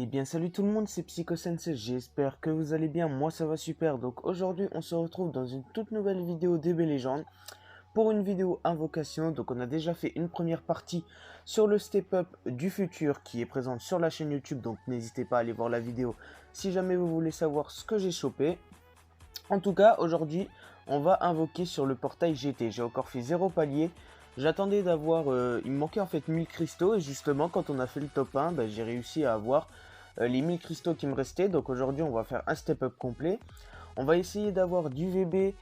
Eh bien salut tout le monde, c'est PsychoSensei, j'espère que vous allez bien, moi ça va super. Donc aujourd'hui on se retrouve dans une toute nouvelle vidéo DB Legends pour une vidéo invocation. Donc on a déjà fait une première partie sur le step up du futur qui est présente sur la chaîne YouTube. Donc n'hésitez pas à aller voir la vidéo si jamais vous voulez savoir ce que j'ai chopé. En tout cas aujourd'hui on va invoquer sur le portail GT, j'ai encore fait 0 palier. J'attendais d'avoir, il me manquait en fait 1000 cristaux et justement quand on a fait le top 1, j'ai réussi à avoir les 1000 cristaux qui me restaient. Donc aujourd'hui on va faire un step up complet. On va essayer d'avoir du VB,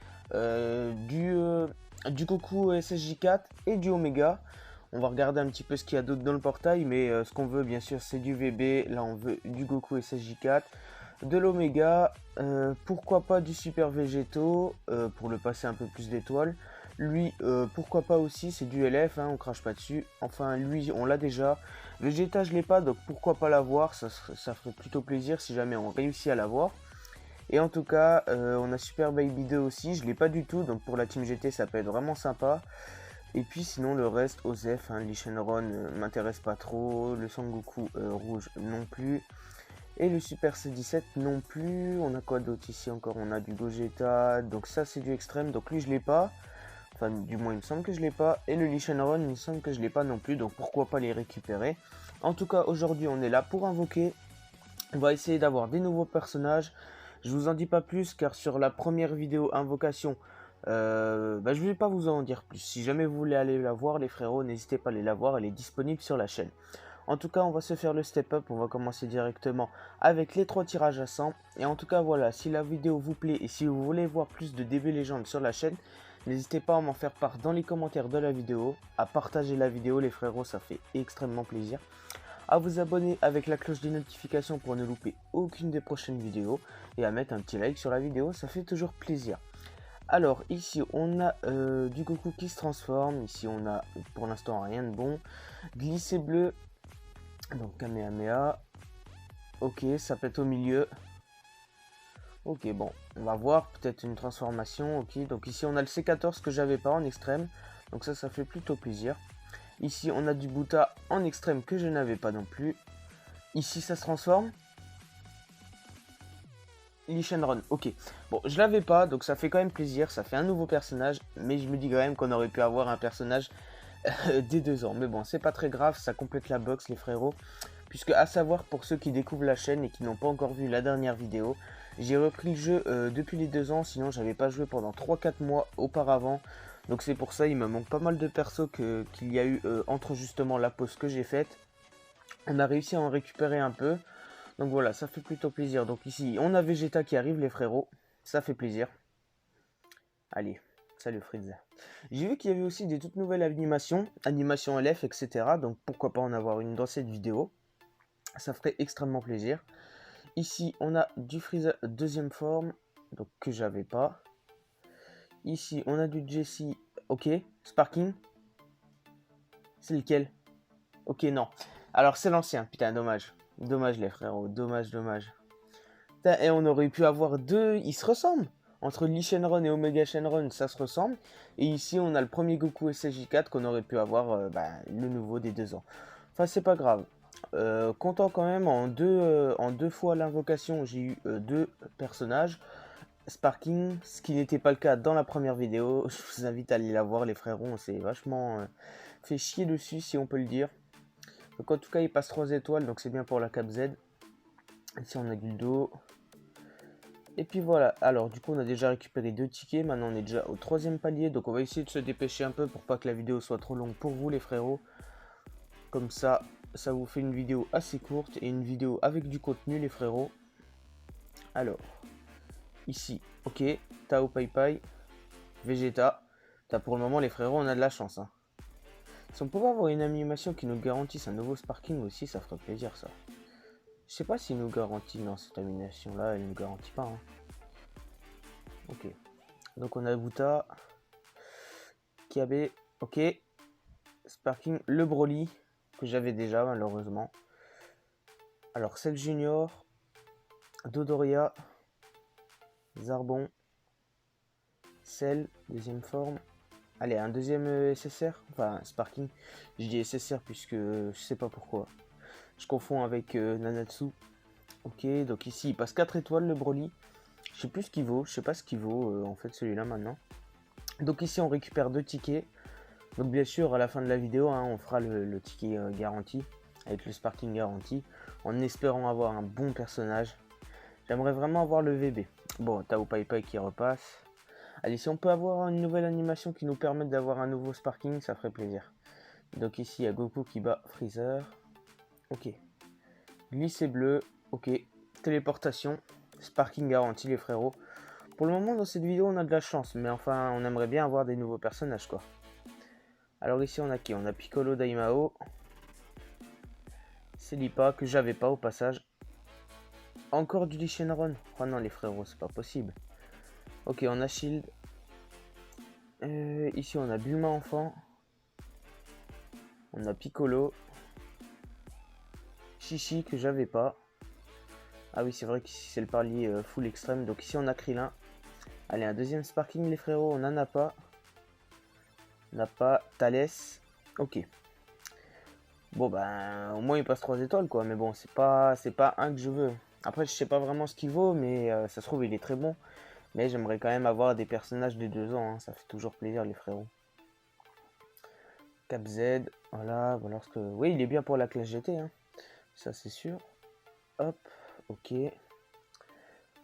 du Goku SSJ4 et du Omega. On va regarder un petit peu ce qu'il y a d'autre dans le portail, mais ce qu'on veut bien sûr c'est du VB. Là on veut du Goku SSJ4, de l'Omega, pourquoi pas du Super Végétaux pour le passer un peu plus d'étoiles. Lui, pourquoi pas aussi, c'est du LF, hein, on crache pas dessus. Enfin, lui, on l'a déjà. Vegeta, je l'ai pas, donc pourquoi pas l'avoir, ça ferait plutôt plaisir si jamais on réussit à l'avoir. Et en tout cas, on a Super Baby 2 aussi, je l'ai pas du tout, donc pour la Team GT, ça peut être vraiment sympa. Et puis sinon, le reste, Osef, hein, Lee Shenron m'intéresse pas trop, le Sangoku rouge non plus. Et le Super C17 non plus. On a quoi d'autre ici encore? On a du Gogeta, donc ça c'est du extrême, donc lui je l'ai pas. Enfin, du moins, il me semble que je l'ai pas. Et le Lee Shenron, il me semble que je l'ai pas non plus. Donc, pourquoi pas les récupérer. En tout cas, aujourd'hui, on est là pour invoquer. On va essayer d'avoir des nouveaux personnages. Je vous en dis pas plus, car sur la première vidéo invocation, je vais pas vous en dire plus. Si jamais vous voulez aller la voir, les frérots, n'hésitez pas à aller la voir. Elle est disponible sur la chaîne. En tout cas, on va se faire le step up. On va commencer directement avec les 3 tirages à 100. Et en tout cas, voilà, si la vidéo vous plaît et si vous voulez voir plus de DB Legends sur la chaîne, n'hésitez pas à m'en faire part dans les commentaires de la vidéo, à partager la vidéo les frérots, ça fait extrêmement plaisir, à vous abonner avec la cloche des notifications pour ne louper aucune des prochaines vidéos, et à mettre un petit like sur la vidéo, ça fait toujours plaisir. Alors ici on a du Goku qui se transforme, ici on a pour l'instant rien de bon, glissé bleu, donc Kamehameha, ok ça pète au milieu. Ok, bon, on va voir, peut-être une transformation, ok. Donc ici, on a le C14 que j'avais pas en extrême. Donc ça fait plutôt plaisir. Ici, on a du Buta en extrême que je n'avais pas non plus. Ici, ça se transforme. Lee Shenron, ok. Bon, je l'avais pas, donc ça fait quand même plaisir. Ça fait un nouveau personnage. Mais je me dis quand même qu'on aurait pu avoir un personnage dès 2 ans. Mais bon, c'est pas très grave, ça complète la box, les frérots. Puisque, à savoir, pour ceux qui découvrent la chaîne et qui n'ont pas encore vu la dernière vidéo, j'ai repris le jeu depuis les 2 ans, sinon j'avais pas joué pendant 3-4 mois auparavant. Donc c'est pour ça, il me manque pas mal de persos qu'il y a eu entre justement la pause que j'ai faite. On a réussi à en récupérer un peu. Donc voilà, ça fait plutôt plaisir. Donc ici, on a Vegeta qui arrive, les frérots. Ça fait plaisir. Allez, salut Fritz. J'ai vu qu'il y avait aussi des toutes nouvelles animations LF, etc. Donc pourquoi pas en avoir une dans cette vidéo. Ça ferait extrêmement plaisir. Ici, on a du Freezer deuxième forme, donc que j'avais pas. Ici, on a du Jesse, ok. Sparking, c'est lequel? Ok, non. Alors, c'est l'ancien, putain, dommage. Dommage, les frérots, dommage, dommage. Putain, et on aurait pu avoir deux, ils se ressemblent. Entre Lee Shenron et Omega Shenron, ça se ressemble. Et ici, on a le premier Goku SSJ4 qu'on aurait pu avoir, le nouveau des 2 ans. Enfin, c'est pas grave. Content quand même, en deux fois l'invocation, j'ai eu 2 personnages. Sparking, ce qui n'était pas le cas dans la première vidéo. Je vous invite à aller la voir, les frérots. On s'est vachement fait chier dessus, si on peut le dire. Donc en tout cas, il passe 3 étoiles, donc c'est bien pour la Cap Z. Ici, on a du dos. Et puis voilà, alors du coup on a déjà récupéré 2 tickets, maintenant on est déjà au 3e palier, donc on va essayer de se dépêcher un peu pour pas que la vidéo soit trop longue pour vous les frérots. Comme ça, ça vous fait une vidéo assez courte et une vidéo avec du contenu les frérots. Alors, ici, ok, Tao Pai Pai, Vegeta. Pour le moment les frérots on a de la chance. Hein. Si on pouvait avoir une animation qui nous garantisse un nouveau Sparking aussi, ça ferait plaisir ça. Je sais pas s'il nous garantit, non cette animation là, elle nous garantit pas. Hein. Ok. Donc on a Buta, Kiabe, ok. Sparking, le Broly, que j'avais déjà malheureusement. Alors Cell Junior, Dodoria, Zarbon, Cell, deuxième forme. Allez, un deuxième SSR, enfin Sparking. Je dis SSR puisque je sais pas pourquoi. Je confonds avec Nanatsu. Ok, donc ici il passe 4 étoiles le Broly. Je sais plus ce qu'il vaut, je sais pas ce qu'il vaut en fait celui-là maintenant. Donc ici on récupère 2 tickets. Donc bien sûr à la fin de la vidéo hein, on fera le ticket garanti avec le sparking garanti en espérant avoir un bon personnage. J'aimerais vraiment avoir le VB. Bon, Tao Pai Pai qui repasse. Allez, si on peut avoir une nouvelle animation qui nous permette d'avoir un nouveau sparking, ça ferait plaisir. Donc ici il y a Goku qui bat Freezer. Ok. Glissé bleu. Ok. Téléportation. Sparking garanti les frérots. Pour le moment dans cette vidéo on a de la chance, mais enfin on aimerait bien avoir des nouveaux personnages quoi. Alors ici on a qui? On a Piccolo Daimao. Celipa que j'avais pas au passage. Encore du Lee Shenron. Oh non les frérots c'est pas possible. Ok on a Shield. Ici on a Bulma enfant. On a Piccolo. Chichi que j'avais pas. Ah oui c'est vrai qu'ici c'est le parlier full extrême. Donc ici on a Krillin. Allez un deuxième sparking les frérots. On n'en a pas. On n'a pas Thalès. Ok. Bon ben au moins il passe 3 étoiles quoi. Mais bon c'est pas un que je veux. Après je sais pas vraiment ce qu'il vaut. Mais ça se trouve il est très bon. Mais j'aimerais quand même avoir des personnages de 2 ans. Hein. Ça fait toujours plaisir les frérots. Cap Z. Voilà. Bon, lorsque... Oui il est bien pour la classe GT. Hein. Ça c'est sûr. Hop. Ok.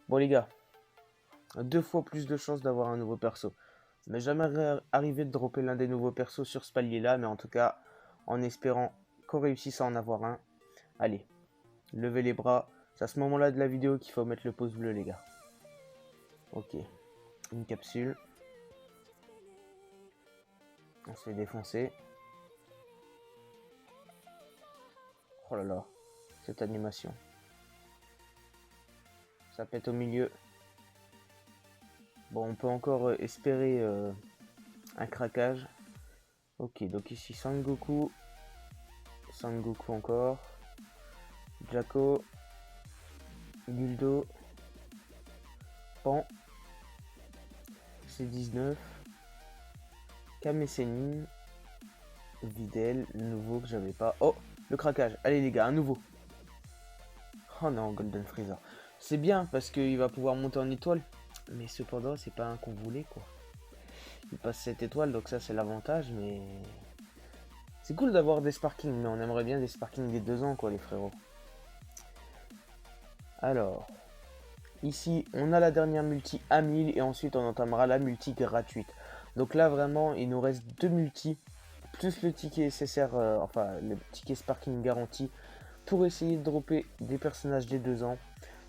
Bon les gars. 2 fois plus de chances d'avoir un nouveau perso. Mais jamais arrivé de dropper l'un des nouveaux persos sur ce palier là. Mais en tout cas en espérant qu'on réussisse à en avoir un. Allez. Levez les bras. C'est à ce moment là de la vidéo qu'il faut mettre le pouce bleu les gars. Ok. Une capsule. On se fait défoncer. Oh là là. Cette animation. Ça pète au milieu. Bon, on peut encore espérer un craquage. Ok, donc ici Sangoku. Sangoku encore. Jaco. Guldo. Pan. C19. Kame Sennin. Videl. Le nouveau que j'avais pas. Oh, le craquage. Allez les gars, un nouveau. Oh non, Golden Freezer. C'est bien parce qu'il va pouvoir monter en étoile. Mais cependant, c'est pas un qu'on voulait quoi. Il passe 7 étoiles, donc ça c'est l'avantage, mais... C'est cool d'avoir des sparkings, mais on aimerait bien des sparkings des 2 ans quoi les frérots. Alors, ici on a la dernière multi à 1000 et ensuite on entamera la multi gratuite. Donc là vraiment il nous reste 2 multis, plus le ticket SSR, enfin le ticket sparking garanti, pour essayer de dropper des personnages des 2 ans.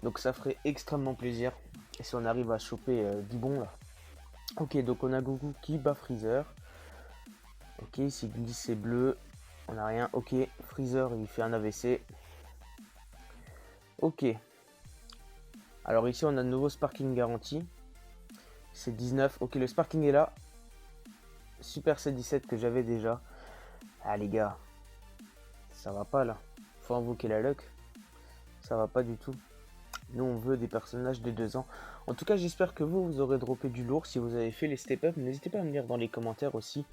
Donc ça ferait extrêmement plaisir. Et si on arrive à choper du bon là. Ok, donc on a Goku qui bat Freezer. Ok, ici glissé bleu. On n'a rien. Ok, Freezer il fait un AVC. Ok. Alors ici on a de nouveau sparking garanti. C'est 19. Ok, le sparking est là. Super C17 que j'avais déjà. Ah les gars. Ça va pas là. Faut invoquer la luck. Ça va pas du tout. Nous on veut des personnages de 2 ans. En tout cas j'espère que vous aurez droppé du lourd. Si vous avez fait les step up, n'hésitez pas à me dire dans les commentaires aussi.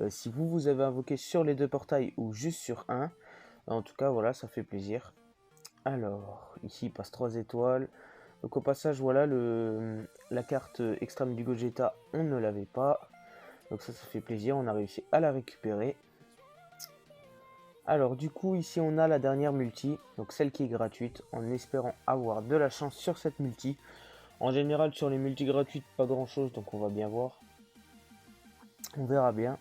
Si vous avez invoqué sur les 2 portails ou juste sur un. En tout cas voilà ça fait plaisir. Alors ici il passe 3 étoiles. Donc au passage voilà la carte extrême du Gogeta on ne l'avait pas. Donc ça fait plaisir, on a réussi à la récupérer. Alors du coup ici on a la dernière multi, donc celle qui est gratuite, en espérant avoir de la chance sur cette multi. En général sur les multis gratuites pas grand chose, donc on va bien voir. On verra bien.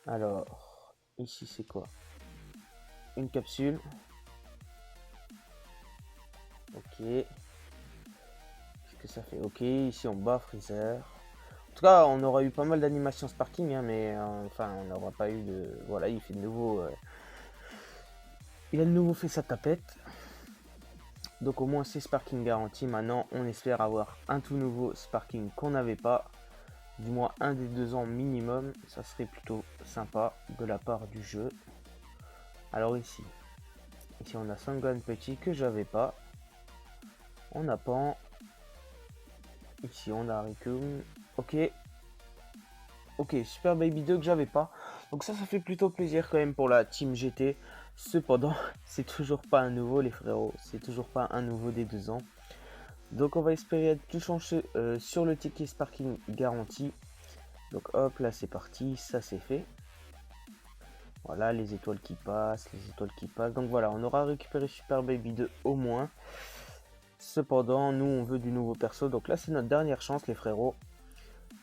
Alors ici c'est quoi? Une capsule. Ok. Qu'est-ce que ça fait? Ok, ici on bat Freezer. En tout cas, on aura eu pas mal d'animations sparking, hein, mais enfin, on n'aura pas eu de... Voilà, il fait de nouveau... Il a de nouveau fait sa tapette. Donc au moins c'est sparking garanti. Maintenant, on espère avoir un tout nouveau sparking qu'on n'avait pas. Du moins un des 2 ans minimum. Ça serait plutôt sympa de la part du jeu. Alors ici on a Sangohan Petit que j'avais pas. On a Pan. Ici on a Rikum. Ok. Ok, Super Baby 2 que j'avais pas. Donc ça fait plutôt plaisir quand même pour la Team GT. Cependant, c'est toujours pas un nouveau les frérots, c'est toujours pas un nouveau des 2 ans. Donc on va espérer être plus chanceux sur le ticket Sparking garanti. Donc hop, là c'est parti, ça c'est fait. Voilà, les étoiles qui passent, les étoiles qui passent. Donc voilà, on aura récupéré Super Baby 2 au moins. Cependant, nous on veut du nouveau perso. Donc là c'est notre dernière chance les frérots.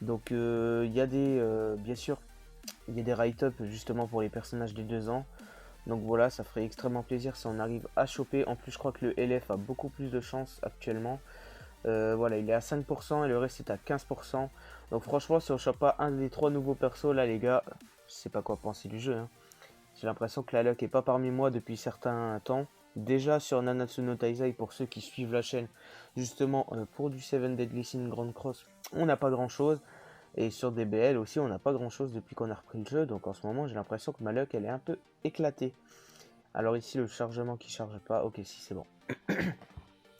Donc il y a des, bien sûr, il y a des write-up justement pour les personnages des 2 ans. Donc voilà, ça ferait extrêmement plaisir si on arrive à choper. En plus, je crois que le LF a beaucoup plus de chance actuellement. Voilà, il est à 5% et le reste est à 15%. Donc franchement, si on chope pas un des 3 nouveaux persos, là les gars, je sais pas quoi penser du jeu, hein. J'ai l'impression que la luck est pas parmi moi depuis certains temps. Déjà sur Nanatsu no Taizai, pour ceux qui suivent la chaîne, justement pour du 7 Deadly Sin Grand Cross, on n'a pas grand chose. Et sur DBL aussi, on n'a pas grand chose depuis qu'on a repris le jeu. Donc en ce moment, j'ai l'impression que ma luck elle est un peu éclatée. Alors ici, le chargement qui charge pas. Ok, si c'est bon.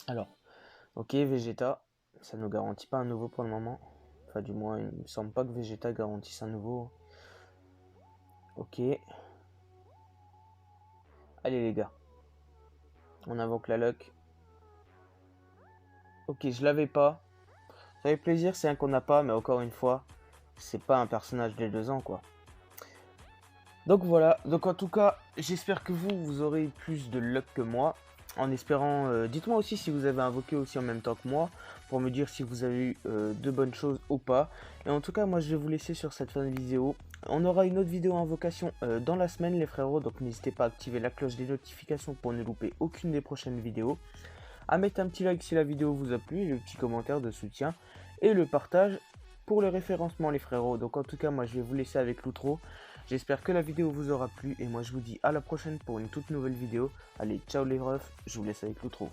Alors, ok, Vegeta, ça ne nous garantit pas un nouveau pour le moment. Enfin, du moins, il me semble pas que Vegeta garantisse un nouveau. Ok. Allez les gars, on invoque la luck. Ok, je l'avais pas. Ça fait plaisir, c'est un qu'on n'a pas, mais encore une fois, c'est pas un personnage des 2 ans quoi. Donc voilà, donc en tout cas, j'espère que vous aurez plus de luck que moi. En espérant, dites-moi aussi si vous avez invoqué aussi en même temps que moi, pour me dire si vous avez eu de bonnes choses ou pas. Et en tout cas, moi je vais vous laisser sur cette fin de vidéo. On aura une autre vidéo invocation dans la semaine les frérots, donc n'hésitez pas à activer la cloche des notifications pour ne louper aucune des prochaines vidéos. À mettre un petit like si la vidéo vous a plu, le petit commentaire de soutien et le partage pour le référencement les frérots. Donc en tout cas, moi je vais vous laisser avec l'outro. J'espère que la vidéo vous aura plu et moi je vous dis à la prochaine pour une toute nouvelle vidéo. Allez, ciao les refs, je vous laisse avec l'outro.